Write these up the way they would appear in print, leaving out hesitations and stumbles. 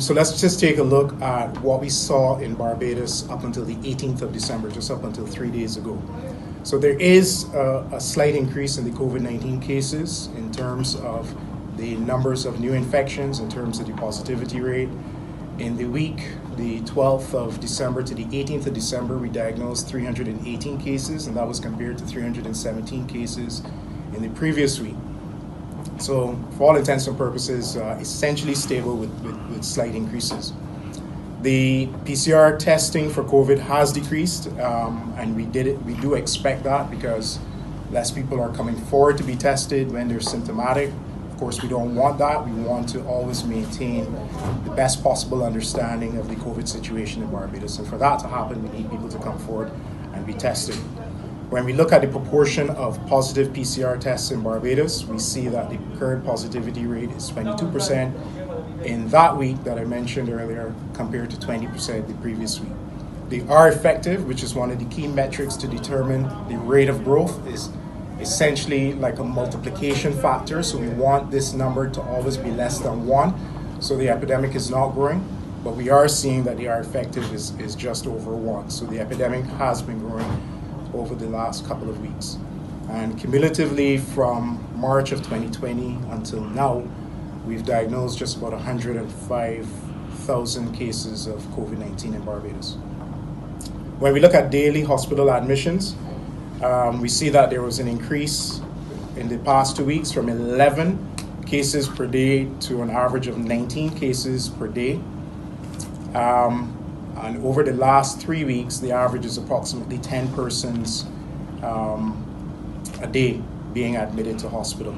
So let's just take a look at what we saw in Barbados up until the 18th of December, just up until 3 days ago. So there is a slight increase in the COVID-19 cases in terms of the numbers of new infections, in terms of the positivity rate. In the week, the 12th of December to the 18th of December, we diagnosed 318 cases, and that was compared to 317 cases in the previous week. So for all intents and purposes, essentially stable with slight increases. The PCR testing for COVID has decreased, and we do expect that because less people are coming forward to be tested when they're symptomatic. Of course, we don't want that. We want to always maintain the best possible understanding of the COVID situation in Barbados. And for that to happen, we need people to come forward and be tested. When we look at the proportion of positive PCR tests in Barbados, we see that the current positivity rate is 22% in that week that I mentioned earlier, compared to 20% the previous week. They are effective, which is one of the key metrics to determine the rate of growth, is essentially like a multiplication factor. So we want this number to always be less than 1, so the epidemic is not growing. But we are seeing that they are effective is just over 1. So the epidemic has been growing over the last couple of weeks. And cumulatively from March of 2020 until now, we've diagnosed just about 105,000 cases of COVID-19 in Barbados. When we look at daily hospital admissions, we see that there was an increase in the past 2 weeks from 11 cases per day to an average of 19 cases per day. And over the last 3 weeks, the average is approximately 10 persons a day being admitted to hospital.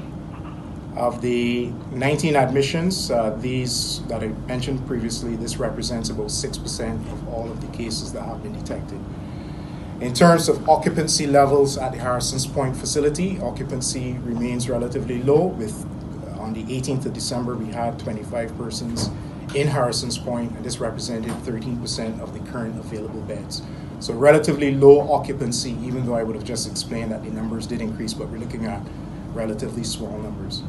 Of the 19 admissions, these that I mentioned previously, this represents about 6% of all of the cases that have been detected. In terms of occupancy levels at the Harrison's Point facility, occupancy remains relatively low. On the 18th of December, we had 25 persons in Harrison's Point, and this represented 13% of the current available beds. So relatively low occupancy, even though I would have just explained that the numbers did increase, but we're looking at relatively small numbers.